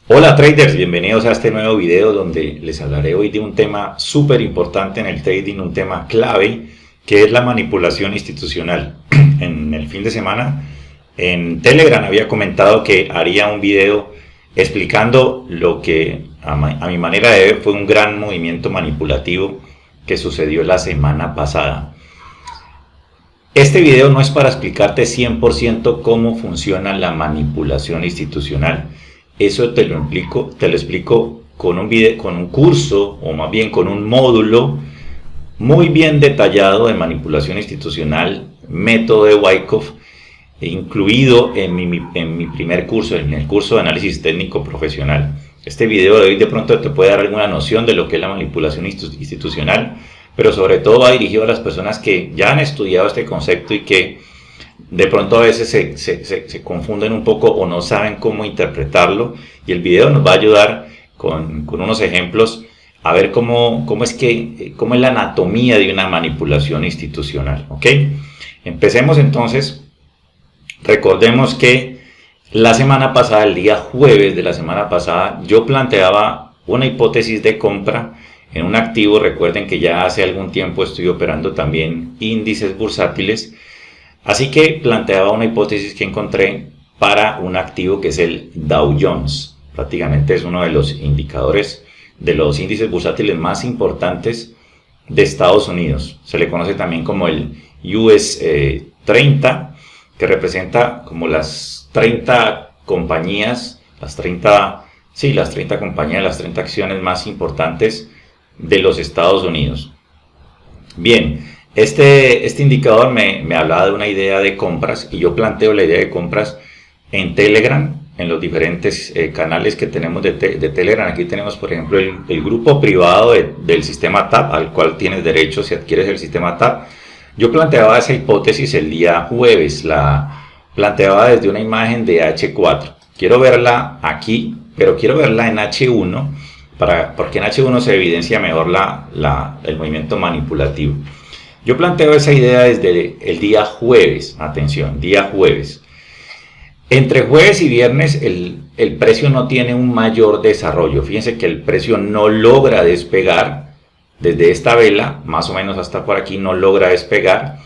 Hola traders, bienvenidos a este nuevo video donde les hablaré hoy de un tema súper importante en el trading, un tema clave que es la manipulación institucional. En el fin de semana en Telegram había comentado que haría un video explicando lo que a mi manera de ver fue un gran movimiento manipulativo que sucedió la semana pasada. Este video no es para explicarte 100% cómo funciona la manipulación institucional. Eso te lo explico con un video, con un curso, o más bien con un módulo muy bien detallado de manipulación institucional, método de Wyckoff, incluido en mi primer curso, en el curso de análisis técnico profesional. Este video de hoy de pronto te puede dar alguna noción de lo que es la manipulación institucional, pero sobre todo va dirigido a las personas que ya han estudiado este concepto y que de pronto a veces se confunden un poco o no saben cómo interpretarlo, y el video nos va a ayudar con unos ejemplos a ver cómo es la anatomía de una manipulación institucional. ¿Ok? Empecemos entonces. Recordemos que la semana pasada, el día jueves de la semana pasada, yo planteaba una hipótesis de compra en un activo. Recuerden que ya hace algún tiempo estoy operando también índices bursátiles. Así que planteaba una hipótesis que encontré para un activo que es el Dow Jones. Prácticamente es uno de los indicadores de los índices bursátiles más importantes de Estados Unidos. Se le conoce también como el US 30, que representa como las 30 compañías, las 30 compañías, las 30 acciones más importantes de los Estados Unidos. Bien. Este indicador me hablaba de una idea de compras, y yo planteo la idea de compras en Telegram, en los diferentes canales que tenemos de Telegram. Aquí tenemos, por ejemplo, el grupo privado del sistema TAP, al cual tienes derecho si adquieres el sistema TAP. Yo planteaba esa hipótesis el día jueves, la planteaba desde una imagen de H4. Quiero verla aquí, pero quiero verla en H1, porque en H1 se evidencia mejor el movimiento manipulativo. Yo planteo esa idea desde el día jueves. Atención, día jueves. Entre jueves y viernes el precio no tiene un mayor desarrollo. Fíjense que el precio no logra despegar. Desde esta vela, más o menos hasta por aquí, no logra despegar.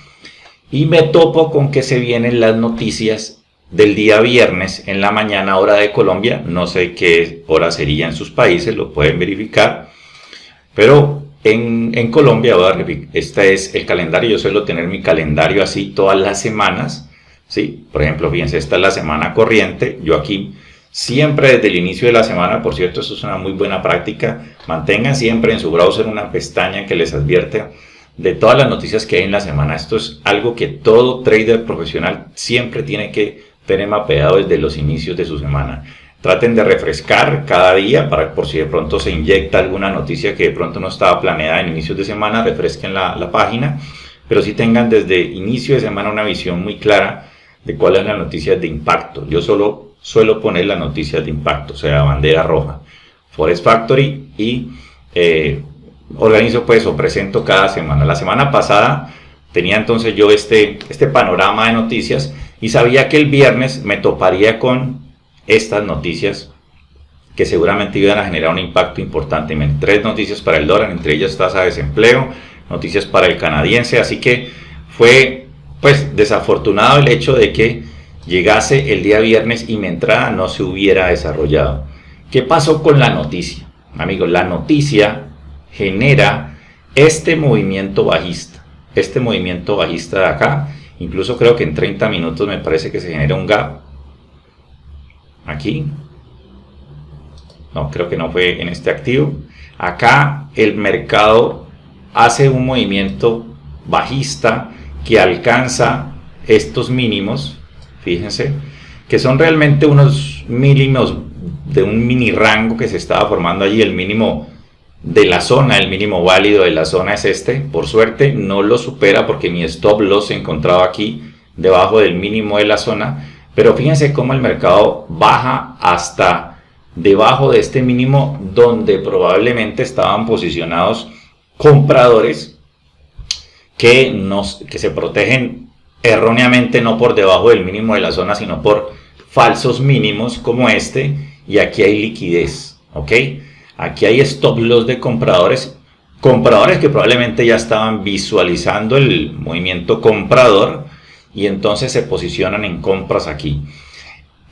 Y me topo con que se vienen las noticias del día viernes en la mañana, hora de Colombia. No sé qué hora sería en sus países, lo pueden verificar. Pero en Colombia, este es el calendario. Yo suelo tener mi calendario así todas las semanas, ¿sí? Por ejemplo, fíjense, esta es la semana corriente. Yo aquí siempre desde el inicio de la semana, por cierto, esto es una muy buena práctica, mantengan siempre en su browser una pestaña que les advierte de todas las noticias que hay en la semana. Esto es algo que todo trader profesional siempre tiene que tener mapeado desde los inicios de su semana. Traten de refrescar cada día por si de pronto se inyecta alguna noticia que de pronto no estaba planeada en inicios de semana. Refresquen la página, pero sí tengan desde inicio de semana una visión muy clara de cuáles son las noticias de impacto. Yo solo suelo poner las noticias de impacto, o sea, bandera roja, Forex Factory, y organizo pues o presento cada semana. La semana pasada tenía entonces yo este panorama de noticias y sabía que el viernes me toparía con estas noticias que seguramente iban a generar un impacto importante. 3 noticias para el dólar, entre ellas tasa de desempleo, noticias para el canadiense. Así que fue pues desafortunado el hecho de que llegase el día viernes y mi entrada no se hubiera desarrollado. ¿Qué pasó con la noticia? Amigos, la noticia genera este movimiento bajista. Este movimiento bajista de acá, incluso creo que en 30 minutos me parece que se genera un gap. Aquí, no, creo que no fue en este activo. Acá el mercado hace un movimiento bajista que alcanza estos mínimos, fíjense, que son realmente unos mínimos de un mini rango que se estaba formando allí. El mínimo de la zona, el mínimo válido de la zona es este. Por suerte no lo supera porque mi stop loss se encontraba aquí debajo del mínimo de la zona. Pero fíjense cómo el mercado baja hasta debajo de este mínimo, donde probablemente estaban posicionados compradores que se protegen erróneamente, no por debajo del mínimo de la zona, sino por falsos mínimos como este, y aquí hay liquidez, ¿ok? Aquí hay stop loss de compradores que probablemente ya estaban visualizando el movimiento comprador y entonces se posicionan en compras aquí.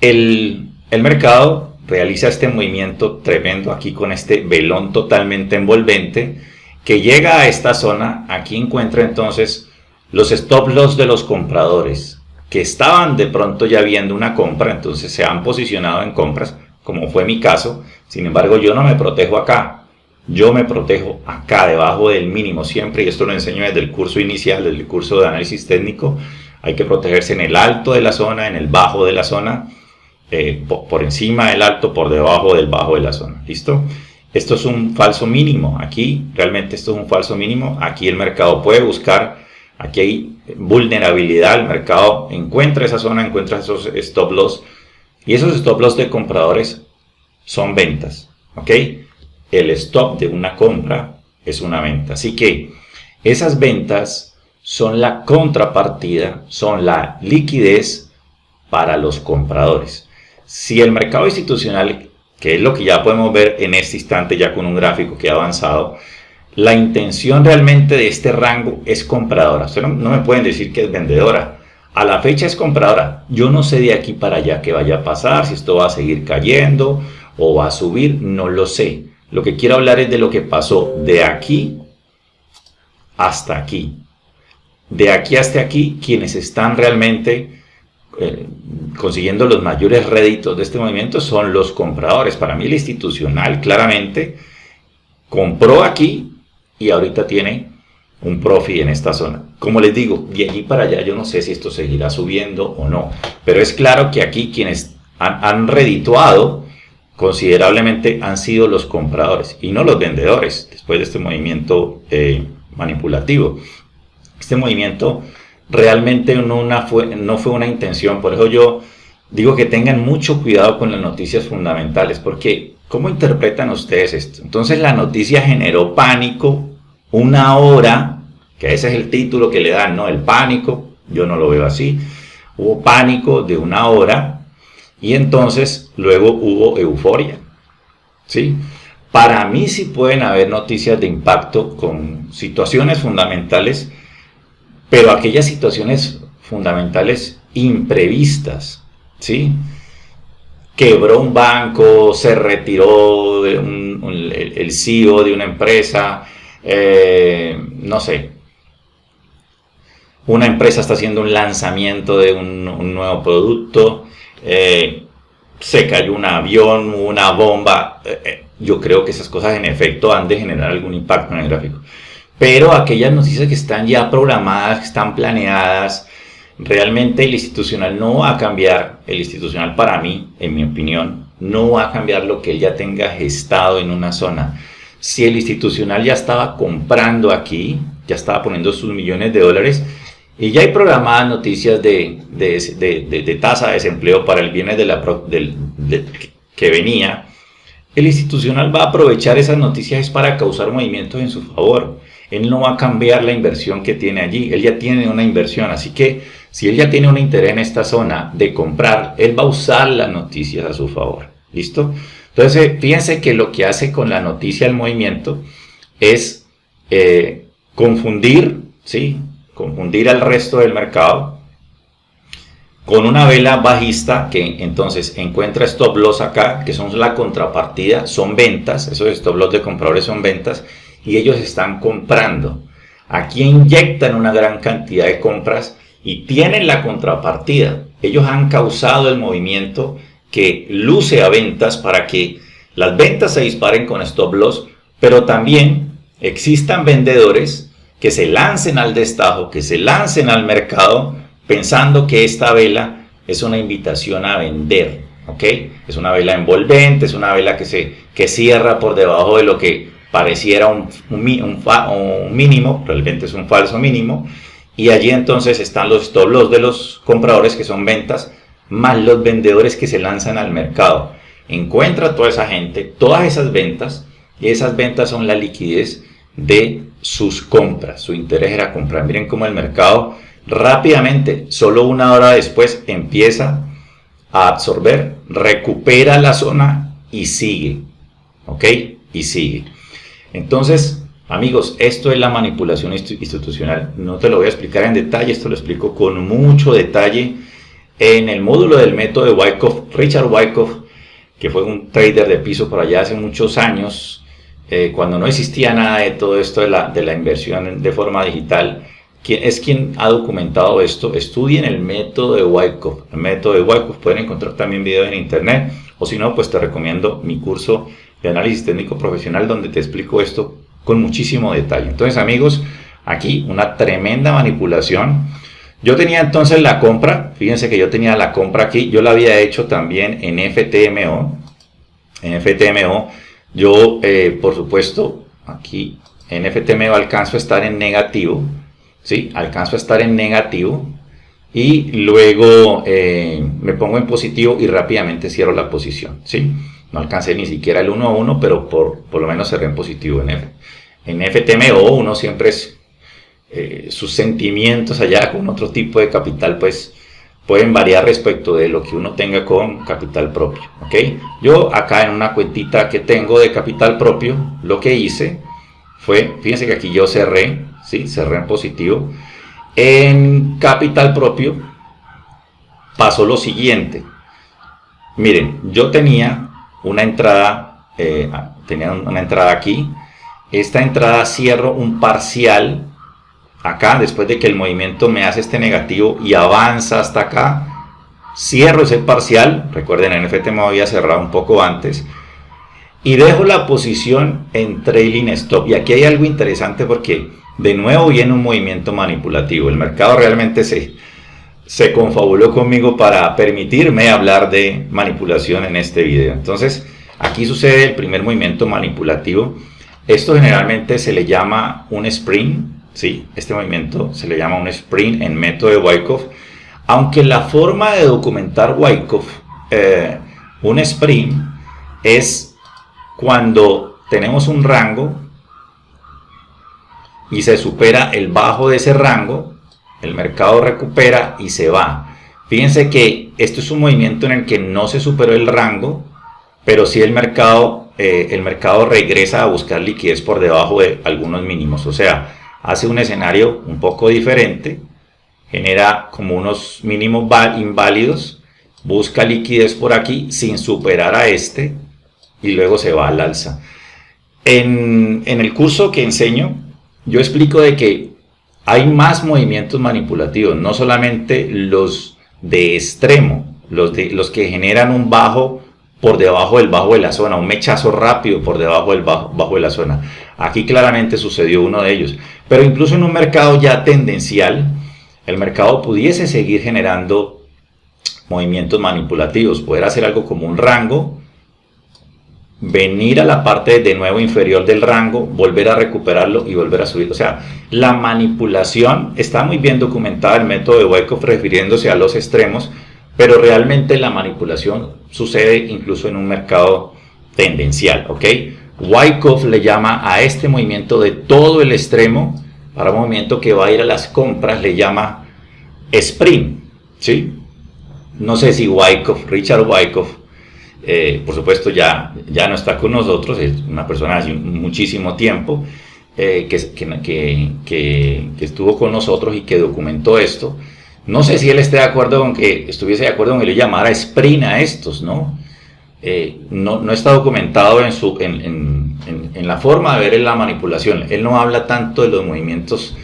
El mercado realiza este movimiento tremendo aquí con este velón totalmente envolvente que llega a esta zona. Aquí encuentra entonces los stop loss de los compradores que estaban de pronto ya viendo una compra, entonces se han posicionado en compras, como fue mi caso. Sin embargo, yo no me protejo acá, yo me protejo acá debajo del mínimo siempre, y esto lo enseño desde el curso inicial, desde el curso de análisis técnico. Hay que protegerse en el alto de la zona, en el bajo de la zona, por encima del alto, por debajo del bajo de la zona. ¿Listo? Esto es un falso mínimo. Aquí realmente esto es un falso mínimo. Aquí el mercado puede buscar, aquí hay vulnerabilidad, el mercado encuentra esa zona, encuentra esos stop loss, y esos stop loss de compradores son ventas, ¿ok? El stop de una compra es una venta, así que esas ventas son la contrapartida, son la liquidez para los compradores. Si el mercado institucional, que es lo que ya podemos ver en este instante ya con un gráfico que ha avanzado, la intención realmente de este rango es compradora. Ustedes no me pueden decir que es vendedora. A la fecha es compradora. Yo no sé de aquí para allá qué vaya a pasar, si esto va a seguir cayendo o va a subir, no lo sé. Lo que quiero hablar es de lo que pasó de aquí hasta aquí. De aquí hasta aquí, quienes están realmente consiguiendo los mayores réditos de este movimiento son los compradores. Para mí el institucional claramente compró aquí y ahorita tiene un profit en esta zona. Como les digo, de allí para allá yo no sé si esto seguirá subiendo o no, pero es claro que aquí quienes han redituado considerablemente han sido los compradores y no los vendedores después de este movimiento manipulativo. Este movimiento realmente no fue una intención. Por eso yo digo que tengan mucho cuidado con las noticias fundamentales, porque ¿cómo interpretan ustedes esto? Entonces la noticia generó pánico, una hora, que ese es el título que le dan, ¿no? El pánico, yo no lo veo así. Hubo pánico de una hora y entonces luego hubo euforia, ¿sí? Para mí sí pueden haber noticias de impacto con situaciones fundamentales, pero aquellas situaciones fundamentales imprevistas, ¿sí? Quebró un banco, se retiró el CEO de una empresa, no sé, una empresa está haciendo un lanzamiento de un nuevo producto, se cayó un avión, una bomba. Yo creo que esas cosas en efecto han de generar algún impacto en el gráfico. Pero aquellas noticias que están ya programadas, que están planeadas, realmente el institucional no va a cambiar. El institucional, para mí, en mi opinión, no va a cambiar lo que él ya tenga gestado en una zona. Si el institucional ya estaba comprando aquí, ya estaba poniendo sus millones de dólares, y ya hay programadas noticias de tasa de desempleo para el viernes que venía, el institucional va a aprovechar esas noticias para causar movimientos en su favor. Él no va a cambiar la inversión que tiene allí, él ya tiene una inversión, así que si él ya tiene un interés en esta zona de comprar, él va a usar las noticias a su favor. ¿Listo? Entonces, fíjense que lo que hace con la noticia el movimiento es confundir, ¿sí? Confundir al resto del mercado con una vela bajista que entonces encuentra stop loss acá, que son la contrapartida, son ventas, esos stop loss de compradores son ventas, y ellos están comprando. Aquí inyectan una gran cantidad de compras y tienen la contrapartida. Ellos han causado el movimiento que luce a ventas para que las ventas se disparen con stop loss, pero también existan vendedores que se lancen al destajo, que se lancen al mercado pensando que esta vela es una invitación a vender, ¿ok? Es una vela envolvente, es una vela que cierra por debajo de lo que pareciera un mínimo, realmente es un falso mínimo, y allí entonces están los stop loss de los compradores que son ventas, más los vendedores que se lanzan al mercado. Encuentra toda esa gente, todas esas ventas, y esas ventas son la liquidez de sus compras. Su interés era comprar. Miren cómo el mercado rápidamente, solo una hora después, empieza a absorber, recupera la zona y sigue, ¿ok? Y sigue. Entonces, amigos, esto es la manipulación institucional. No te lo voy a explicar en detalle, esto lo explico con mucho detalle en el módulo del método de Wyckoff. Richard Wyckoff, que fue un trader de piso por allá hace muchos años, cuando no existía nada de todo esto de la inversión de forma digital, es quien ha documentado esto. Estudien el método de Wyckoff. El método de Wyckoff, pueden encontrar también videos en internet, o si no, pues te recomiendo mi curso de análisis técnico profesional, donde te explico esto con muchísimo detalle. Entonces, amigos, aquí una tremenda manipulación. Yo tenía entonces la compra, fíjense que yo tenía la compra aquí, yo la había hecho también en FTMO. En FTMO, yo, por supuesto, aquí en FTMO alcanzo a estar en negativo, ¿sí? Alcanzo a estar en negativo y luego me pongo en positivo y rápidamente cierro la posición, ¿sí? No alcancé ni siquiera el 1 a 1, pero por lo menos cerré en positivo en FTMO. Uno siempre es, sus sentimientos allá con otro tipo de capital, pues pueden variar respecto de lo que uno tenga con capital propio, ¿ok? Yo acá en una cuentita que tengo de capital propio, lo que hice fue, fíjense que aquí yo cerré, ¿sí? Cerré en positivo. En capital propio pasó lo siguiente. Miren, yo tenía una entrada, aquí. Esta entrada cierro un parcial acá, después de que el movimiento me hace este negativo y avanza hasta acá, cierro ese parcial. Recuerden, en NFT me había cerrado un poco antes y dejo la posición en trailing stop. Y aquí hay algo interesante, porque de nuevo viene un movimiento manipulativo. El mercado realmente se confabuló conmigo para permitirme hablar de manipulación en este video. Entonces, aquí sucede el primer movimiento manipulativo. Esto generalmente se le llama un sprint, ¿sí? Este movimiento se le llama un sprint en método de Wyckoff. Aunque la forma de documentar Wyckoff, un sprint, es cuando tenemos un rango y se supera el bajo de ese rango, el mercado recupera y se va. Fíjense que esto es un movimiento en el que no se superó el rango, pero sí el mercado regresa a buscar liquidez por debajo de algunos mínimos. O sea, hace un escenario un poco diferente, genera como unos mínimos inválidos, busca liquidez por aquí sin superar a este y luego se va al alza. En el curso que enseño, yo explico de que hay más movimientos manipulativos, no solamente los de extremo, los que generan un bajo por debajo del bajo de la zona, un mechazo rápido por debajo del bajo de la zona. Aquí claramente sucedió uno de ellos. Pero incluso en un mercado ya tendencial, el mercado pudiese seguir generando movimientos manipulativos, poder hacer algo como un rango, venir a la parte de nuevo inferior del rango, volver a recuperarlo y volver a subir. O sea, la manipulación está muy bien documentada, el método de Wyckoff, refiriéndose a los extremos, pero realmente la manipulación sucede incluso en un mercado tendencial, ¿ok? Wyckoff le llama a este movimiento de todo el extremo, para un movimiento que va a ir a las compras, le llama sprint, ¿sí? No sé si Richard Wyckoff, por supuesto ya no está con nosotros, es una persona hace muchísimo tiempo que estuvo con nosotros y que documentó esto. No sé si él estuviese de acuerdo con que le llamara sprint a estos, ¿no? No está documentado en la forma de ver la manipulación. Él no habla tanto de los movimientos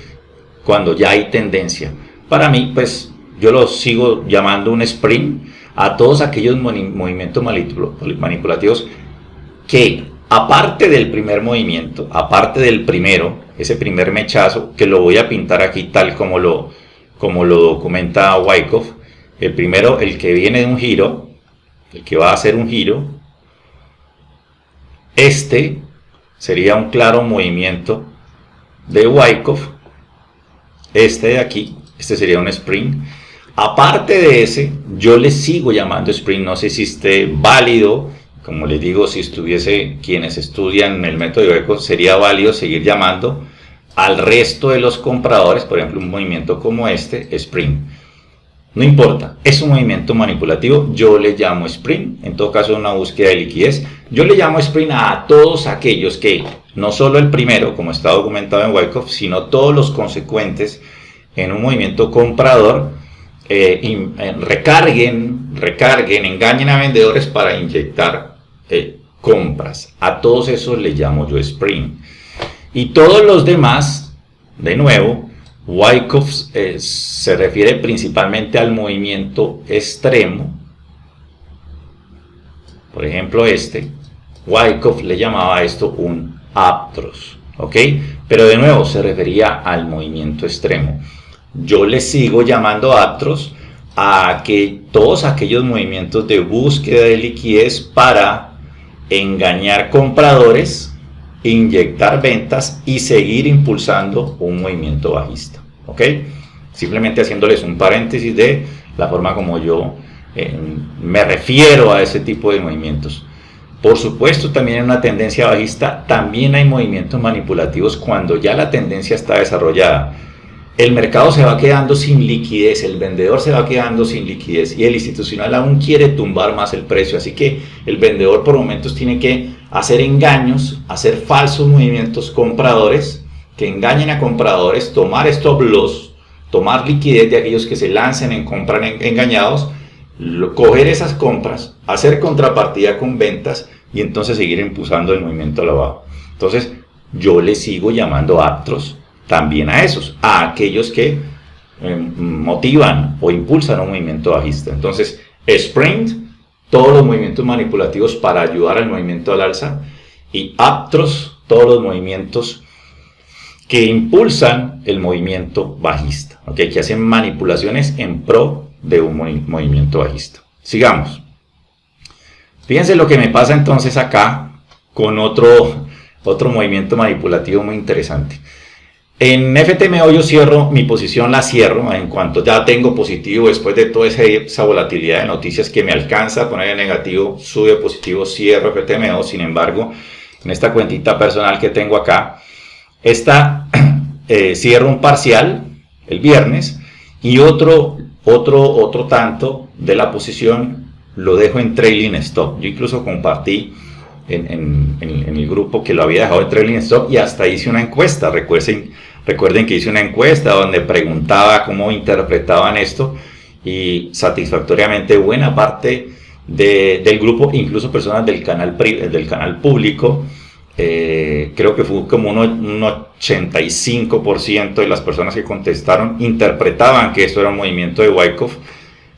cuando ya hay tendencia. Para mí, pues, yo lo sigo llamando un sprint a todos aquellos movimientos manipulativos que, aparte del primer movimiento, aparte del primero, ese primer mechazo, que lo voy a pintar aquí tal como lo documenta Wyckoff, el primero, el que viene de un giro, el que va a hacer un giro, este sería un claro movimiento de Wyckoff, este de aquí, este sería un sprint. Aparte de ese, yo le sigo llamando sprint, no sé si esté válido, como les digo, si estuviese quienes estudian el método de Wyckoff, sería válido seguir llamando al resto de los compradores, por ejemplo, un movimiento como este, sprint. No importa, es un movimiento manipulativo, yo le llamo sprint, en todo caso una búsqueda de liquidez. Yo le llamo sprint a todos aquellos que, no solo el primero, como está documentado en Wyckoff, sino todos los consecuentes en un movimiento comprador, recarguen, engañen a vendedores para inyectar compras. A todos esos le llamo yo sprint. Y todos los demás, de nuevo, Wyckoff se refiere principalmente al movimiento extremo. Por ejemplo, Wyckoff le llamaba a esto un aptros, ¿ok? Pero de nuevo se refería al movimiento extremo. Yo le sigo llamando aptros a todos aquellos movimientos de búsqueda de liquidez para engañar compradores, inyectar ventas y seguir impulsando un movimiento bajista, ¿ok? Simplemente haciéndoles un paréntesis de la forma como yo me refiero a ese tipo de movimientos. Por supuesto, también en una tendencia bajista también hay movimientos manipulativos cuando ya la tendencia está desarrollada. El mercado se va quedando sin liquidez, el vendedor se va quedando sin liquidez y el institucional aún quiere tumbar más el precio. Así que el vendedor por momentos tiene que hacer engaños, hacer falsos movimientos compradores que engañen a compradores, tomar stop loss, tomar liquidez de aquellos que se lancen en comprar engañados, coger esas compras, hacer contrapartida con ventas y entonces seguir impulsando el movimiento a la baja. Entonces yo le sigo llamando aptros también a esos, a aquellos que motivan o impulsan un movimiento bajista. Entonces, sprint, todos los movimientos manipulativos para ayudar al movimiento al alza, y aptros, todos los movimientos que impulsan el movimiento bajista, ¿okay? Que hacen manipulaciones en pro de un movimiento bajista. Sigamos. Fíjense lo que me pasa entonces acá con otro movimiento manipulativo muy interesante. En FTMO yo cierro mi posición, la cierro en cuanto ya tengo positivo después de toda esa volatilidad de noticias que me alcanza a poner en negativo, sube positivo, cierro FTMO. Sin embargo, en esta cuentita personal que tengo acá, cierro un parcial el viernes y otro tanto de la posición lo dejo en trailing stop. Yo incluso compartí en el grupo que lo había dejado en trailing stop y hasta hice una encuesta. Recuerden que hice una encuesta donde preguntaba cómo interpretaban esto y satisfactoriamente buena parte del grupo, incluso personas del canal público, creo que fue como un 85% de las personas que contestaron interpretaban que esto era un movimiento de Wyckoff.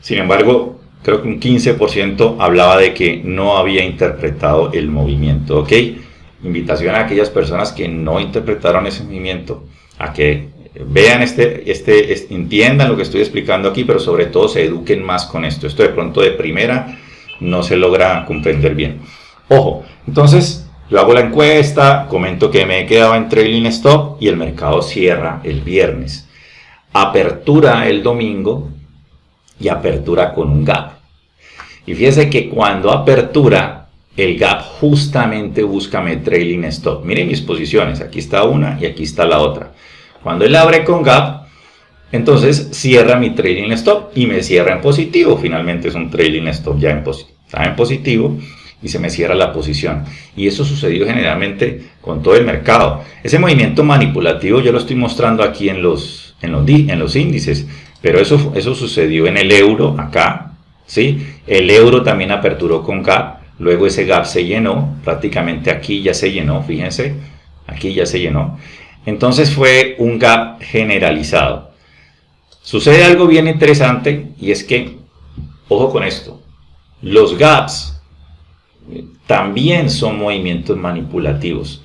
Sin embargo, creo que un 15% hablaba de que no había interpretado el movimiento, ¿ok? Invitación a aquellas personas que no interpretaron ese movimiento a que vean entiendan lo que estoy explicando aquí, pero sobre todo se eduquen más con esto. Esto de pronto de primera no se logra comprender bien. Ojo, entonces yo hago la encuesta, comento que me he quedado en trailing stop y el mercado cierra el viernes. Apertura el domingo y apertura con un gap. Y fíjense que cuando apertura, el gap justamente busca mi trailing stop. Miren mis posiciones, aquí está una y aquí está la otra. Cuando él abre con gap, entonces cierra mi trailing stop y me cierra en positivo. Finalmente es un trailing stop ya está en positivo y se me cierra la posición. Y eso sucedió generalmente con todo el mercado. Ese movimiento manipulativo yo lo estoy mostrando aquí en los índices, pero eso sucedió en el euro acá, ¿sí? El euro también aperturó con gap, luego ese gap se llenó, prácticamente aquí ya se llenó, fíjense, aquí ya se llenó. Entonces fue un gap generalizado. Sucede algo bien interesante y es que, ojo con esto, los gaps también son movimientos manipulativos.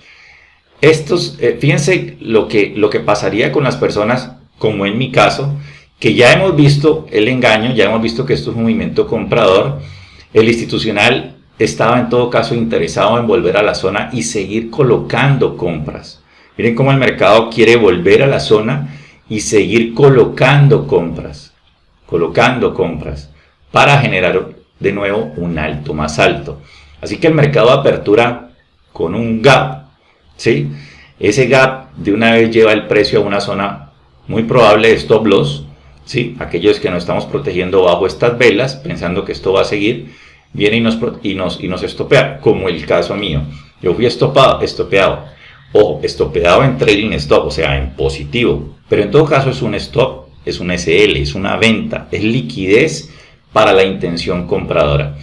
Fíjense lo que pasaría con las personas, como en mi caso, que ya hemos visto el engaño, ya hemos visto que esto es un movimiento comprador. El institucional estaba en todo caso interesado en volver a la zona y seguir colocando compras. Miren cómo el mercado quiere volver a la zona y seguir colocando compras para generar de nuevo un alto más alto. Así que el mercado de apertura con un gap, ¿sí? Ese gap de una vez lleva el precio a una zona muy probable de stop loss, ¿sí? Aquellos que nos estamos protegiendo bajo estas velas, pensando que esto va a seguir, viene y nos estopea, como el caso mío. Yo fui estopeado. Ojo, estopeado en trading stop, o sea, en positivo. Pero en todo caso es un stop, es un SL, es una venta, es liquidez para la intención compradora.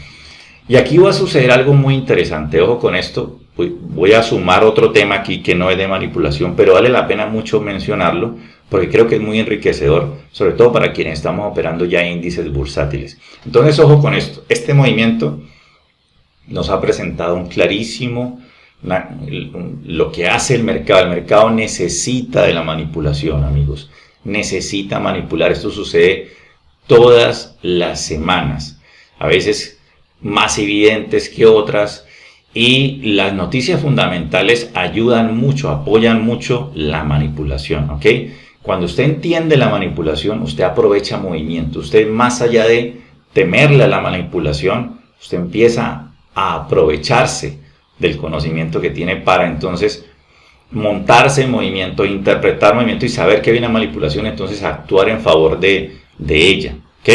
Y aquí va a suceder algo muy interesante. Ojo con esto. Voy a sumar otro tema aquí que no es de manipulación, pero vale la pena mucho mencionarlo porque creo que es muy enriquecedor, sobre todo para quienes estamos operando ya índices bursátiles. Entonces, ojo con esto. Este movimiento nos ha presentado un clarísimo lo que hace el mercado. El mercado necesita de la manipulación, amigos. Necesita manipular. Esto sucede todas las semanas. A veces más evidentes que otras. Y las noticias fundamentales ayudan mucho, apoyan mucho la manipulación, ¿ok? Cuando usted entiende la manipulación, usted aprovecha movimiento. Usted, más allá de temerle a la manipulación, usted empieza a aprovecharse del conocimiento que tiene para entonces montarse en movimiento, interpretar movimiento y saber que viene la manipulación, entonces actuar en favor de ella, ¿ok?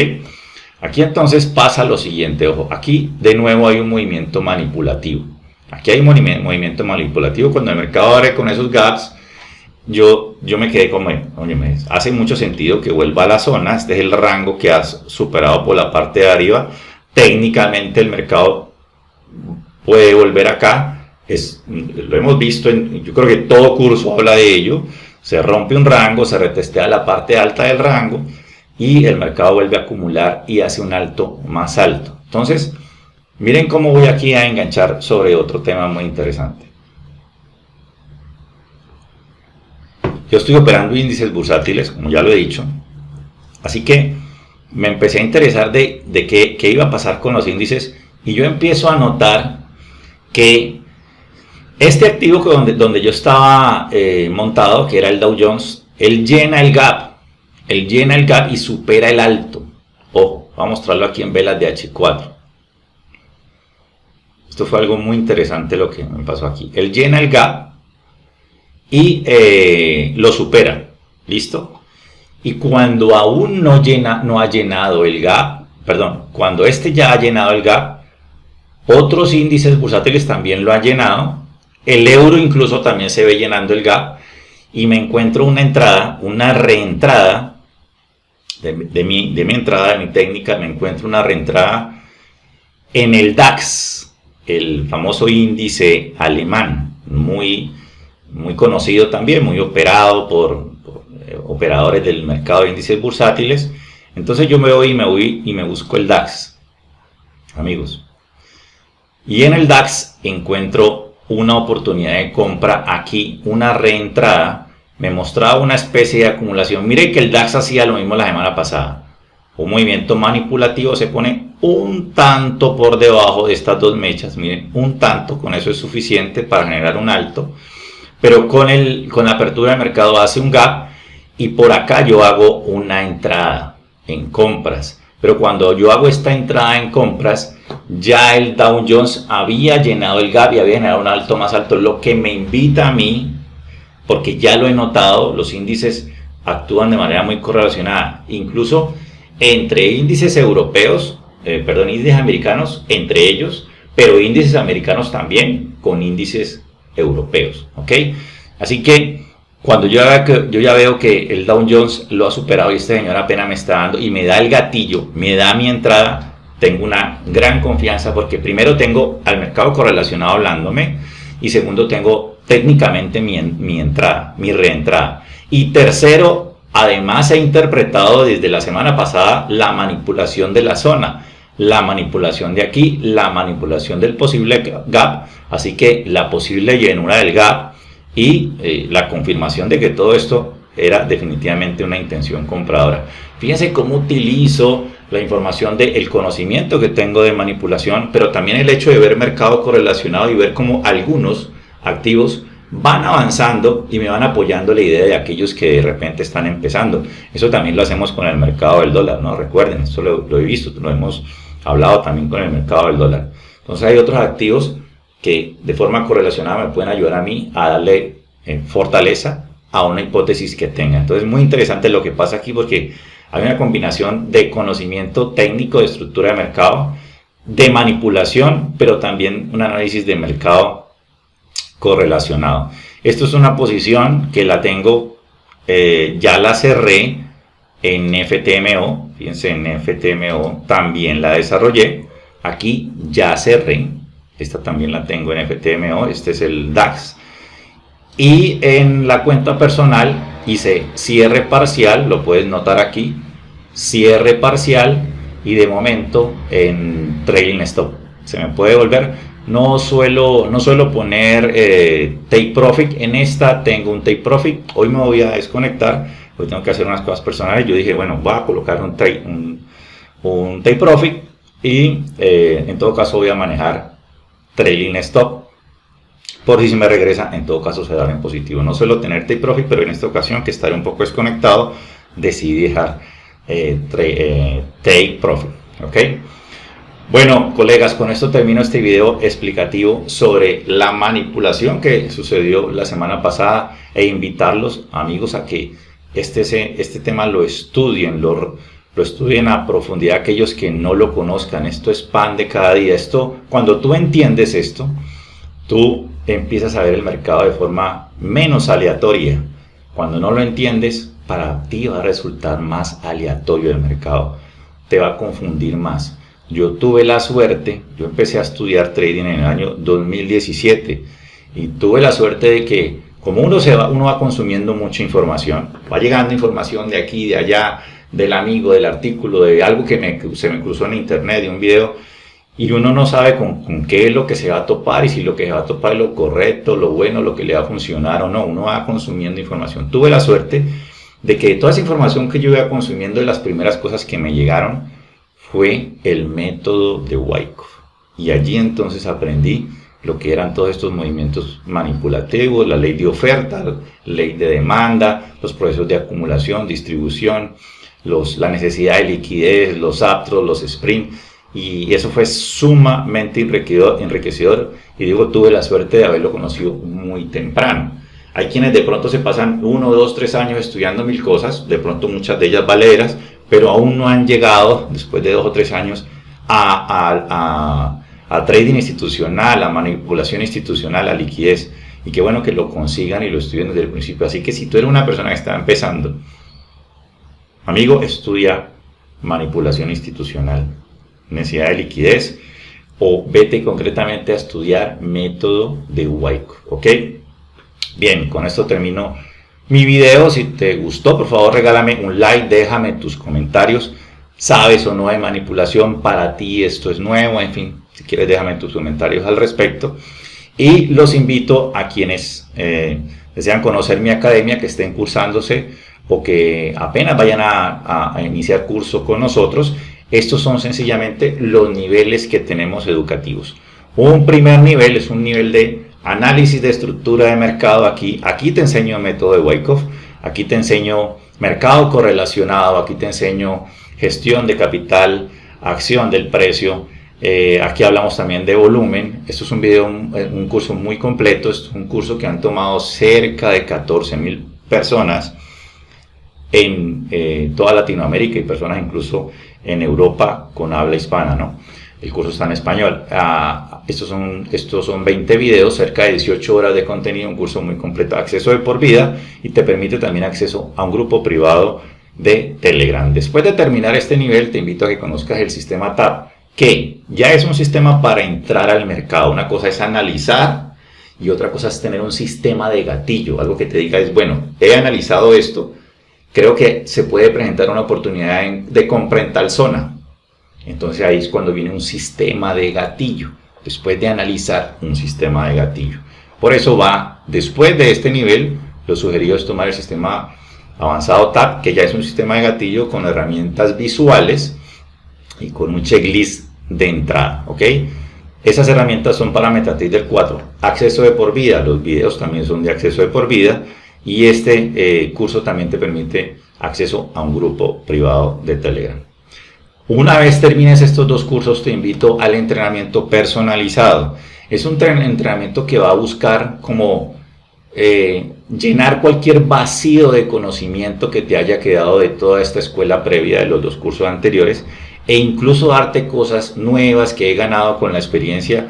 Aquí entonces pasa lo siguiente, ojo, aquí de nuevo hay un movimiento manipulativo. Aquí hay un movimiento manipulativo. Cuando el mercado abre con esos gaps, yo me quedé como, oye, hace mucho sentido que vuelva a la zona. Este es el rango que has superado por la parte de arriba. Técnicamente el mercado puede volver acá. Lo hemos visto, yo creo que todo curso habla de ello. Se rompe un rango, se retestea la parte alta del rango y el mercado vuelve a acumular y hace un alto más alto. Entonces, miren cómo voy aquí a enganchar sobre otro tema muy interesante. Yo estoy operando índices bursátiles, como ya lo he dicho. Así que me empecé a interesar de qué iba a pasar con los índices. Y yo empiezo a notar que este activo donde yo estaba montado, que era el Dow Jones, él llena el gap. Él llena el gap y supera el alto. Ojo, voy a mostrarlo aquí en velas de H4. Esto fue algo muy interesante lo que me pasó aquí. Él llena el gap y lo supera. ¿Listo? Y cuando aún no ha llenado el gap, perdón, cuando este ya ha llenado el gap, otros índices bursátiles también lo han llenado. El euro incluso también se ve llenando el gap. Y me encuentro una reentrada de mi entrada, de mi técnica, me encuentro una reentrada en el DAX, el famoso índice alemán, muy conocido también, muy operado por operadores del mercado de índices bursátiles. Entonces yo me voy y me busco el DAX, amigos. Y en el DAX encuentro una oportunidad de compra aquí, una reentrada. Me mostraba una especie de acumulación. Mire que el DAX hacía lo mismo la semana pasada. Un movimiento manipulativo, se pone un tanto por debajo de estas dos mechas. Miren, un tanto, con eso es suficiente para generar un alto. Pero con la apertura del mercado hace un gap y por acá yo hago una entrada en compras. Pero cuando yo hago esta entrada en compras, ya el Dow Jones había llenado el gap y había generado un alto más alto, lo que me invita a mí, porque ya lo he notado, los índices actúan de manera muy correlacionada, incluso entre índices europeos, índices americanos, entre ellos, pero índices americanos también con índices europeos, ¿ok? Así que cuando yo ya veo que el Dow Jones lo ha superado y este señor apenas me está dando y me da el gatillo, me da mi entrada, tengo una gran confianza porque primero tengo al mercado correlacionado hablándome y segundo tengo técnicamente mi entrada, mi reentrada. Y tercero, además he interpretado desde la semana pasada la manipulación de la zona, la manipulación de aquí, la manipulación del posible gap, así que la posible llenura del gap y la confirmación de que todo esto era definitivamente una intención compradora. Fíjense cómo utilizo la información del conocimiento que tengo de manipulación, pero también el hecho de ver mercado correlacionado y ver cómo algunos activos van avanzando y me van apoyando la idea de aquellos que de repente están empezando. Eso también lo hacemos con el mercado del dólar, ¿no? Recuerden, esto lo he visto, lo hemos hablado también con el mercado del dólar. Entonces hay otros activos que de forma correlacionada me pueden ayudar a mí a darle fortaleza a una hipótesis que tenga. Entonces es muy interesante lo que pasa aquí porque Hay una combinación de conocimiento técnico de estructura de mercado, de manipulación, pero también un análisis de mercado correlacionado. Esto es una posición que la tengo, ya la cerré en FTMO. Fíjense, en FTMO también la desarrollé. Aquí ya cerré. Esta también la tengo en FTMO. Este es el DAX. Y en la cuenta personal hice cierre parcial. Lo puedes notar aquí. Cierre parcial. Y de momento en trailing stop. Se me puede volver. No suelo poner take profit. En esta tengo un take profit. Hoy me voy a desconectar. Hoy tengo que hacer unas cosas personales. Yo dije, bueno, voy a colocar un take profit. Y en todo caso voy a manejar trailing stop. Por si se me regresa, en todo caso se dará en positivo. No suelo tener take profit, pero en esta ocasión, que estaré un poco desconectado, decidí dejar take profit. ¿Ok? Bueno, colegas, con esto termino este video explicativo sobre la manipulación que sucedió la semana pasada e invitarlos, amigos, a que este tema lo estudien, lo estudien a profundidad aquellos que no lo conozcan. Esto es pan de cada día. Cuando tú entiendes esto, tú empiezas a ver el mercado de forma menos aleatoria. Cuando no lo entiendes, para ti va a resultar más aleatorio el mercado. Te va a confundir más. Yo tuve la suerte, yo empecé a estudiar trading en el año 2017 y tuve la suerte de que como uno va consumiendo mucha información, va llegando información de aquí, de allá, del amigo, del artículo, de algo que se me cruzó en internet, de un video, y uno no sabe con qué es lo que se va a topar y si lo que se va a topar es lo correcto, lo bueno, lo que le va a funcionar o no. Uno va consumiendo información. Tuve la suerte de que toda esa información que yo iba consumiendo, de las primeras cosas que me llegaron fue el método de Wyckoff. Y allí entonces aprendí lo que eran todos estos movimientos manipulativos, la ley de oferta, la ley de demanda, los procesos de acumulación, distribución, la necesidad de liquidez, los aptros, los sprint, y eso fue sumamente enriquecedor, y digo, tuve la suerte de haberlo conocido muy temprano. Hay quienes de pronto se pasan 1, 2, 3 años estudiando mil cosas, de pronto muchas de ellas valeras, pero aún no han llegado, después de 2 o 3 años, a trading institucional, a manipulación institucional, a liquidez. Y qué bueno que lo consigan y lo estudien desde el principio. Así que si tú eres una persona que está empezando, amigo, estudia manipulación institucional, necesidad de liquidez, o vete concretamente a estudiar método de Wyckoff. ¿Ok? Bien, con esto termino mi video. Si te gustó, por favor regálame un like, déjame tus comentarios. ¿Sabes o no de manipulación? Para ti esto es nuevo. En fin, si quieres déjame tus comentarios al respecto. Y los invito a quienes desean conocer mi academia, que estén cursándose o que apenas vayan a iniciar curso con nosotros. Estos son sencillamente los niveles que tenemos educativos. Un primer nivel es un nivel de análisis de estructura de mercado. Aquí te enseño el método de Wyckoff, aquí te enseño mercado correlacionado, aquí te enseño gestión de capital, acción del precio, aquí hablamos también de volumen. Esto es un curso muy completo. Esto es un curso que han tomado cerca de 14.000 personas en toda Latinoamérica y personas incluso en Europa con habla hispana, ¿no? El curso está en español. Estos son 20 videos, cerca de 18 horas de contenido, un curso muy completo, acceso de por vida, y te permite también acceso a un grupo privado de Telegram. Después de terminar este nivel, te invito a que conozcas el sistema TAP, que ya es un sistema para entrar al mercado. Una cosa es analizar y otra cosa es tener un sistema de gatillo, algo que te diga es, bueno, he analizado esto, creo que se puede presentar una oportunidad de compra en tal zona. Entonces ahí es cuando viene un sistema de gatillo, después de analizar un sistema de gatillo. Por eso después de este nivel, lo sugerido es tomar el sistema avanzado TAP, que ya es un sistema de gatillo con herramientas visuales y con un checklist de entrada, ¿ok? Esas herramientas son para MetaTrader 4, acceso de por vida, los videos también son de acceso de por vida, y este curso también te permite acceso a un grupo privado de Telegram. Una vez termines estos 2 cursos, te invito al entrenamiento personalizado. Es un entrenamiento que va a buscar como llenar cualquier vacío de conocimiento que te haya quedado de toda esta escuela previa de los 2 cursos anteriores, e incluso darte cosas nuevas que he ganado con la experiencia,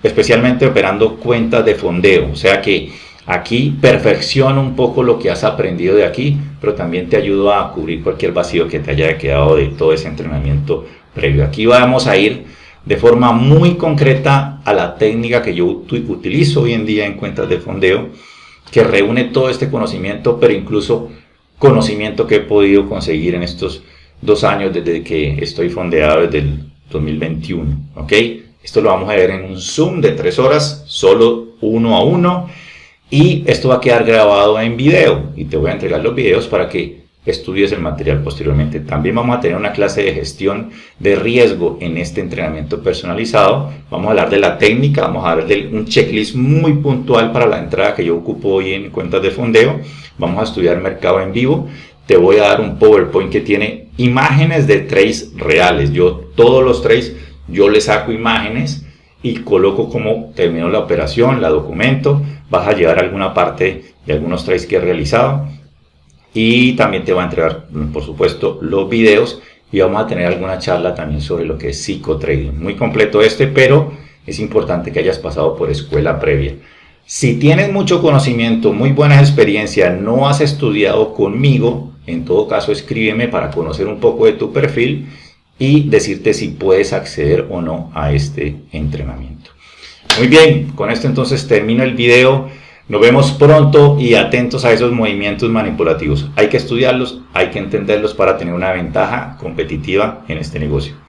especialmente operando cuentas de fondeo. O sea que aquí perfecciono un poco lo que has aprendido de aquí, pero también te ayudo a cubrir cualquier vacío que te haya quedado de todo ese entrenamiento previo. Aquí vamos a ir de forma muy concreta a la técnica que yo utilizo hoy en día en cuentas de fondeo, que reúne todo este conocimiento, pero incluso conocimiento que he podido conseguir en estos 2 años desde que estoy fondeado, desde el 2021. ¿Ok? Esto lo vamos a ver en un Zoom de 3 horas, solo 1 a 1. Y esto va a quedar grabado en video y te voy a entregar los videos para que estudies el material posteriormente. También vamos a tener una clase de gestión de riesgo en este entrenamiento personalizado. Vamos a hablar de la técnica, vamos a hablar de un checklist muy puntual para la entrada que yo ocupo hoy en cuentas de fondeo. Vamos a estudiar mercado en vivo. Te voy a dar un PowerPoint que tiene imágenes de trades reales. Todos los trades, yo le saco imágenes y coloco cómo terminó la operación, la documento. Vas a llevar alguna parte de algunos trades que he realizado. Y también te voy a entregar, por supuesto, los videos. Y vamos a tener alguna charla también sobre lo que es psicotrading. Muy completo pero es importante que hayas pasado por escuela previa. Si tienes mucho conocimiento, muy buenas experiencias, no has estudiado conmigo, en todo caso escríbeme para conocer un poco de tu perfil y decirte si puedes acceder o no a este entrenamiento. Muy bien, con esto entonces termino el video. Nos vemos pronto y atentos a esos movimientos manipulativos. Hay que estudiarlos, hay que entenderlos para tener una ventaja competitiva en este negocio.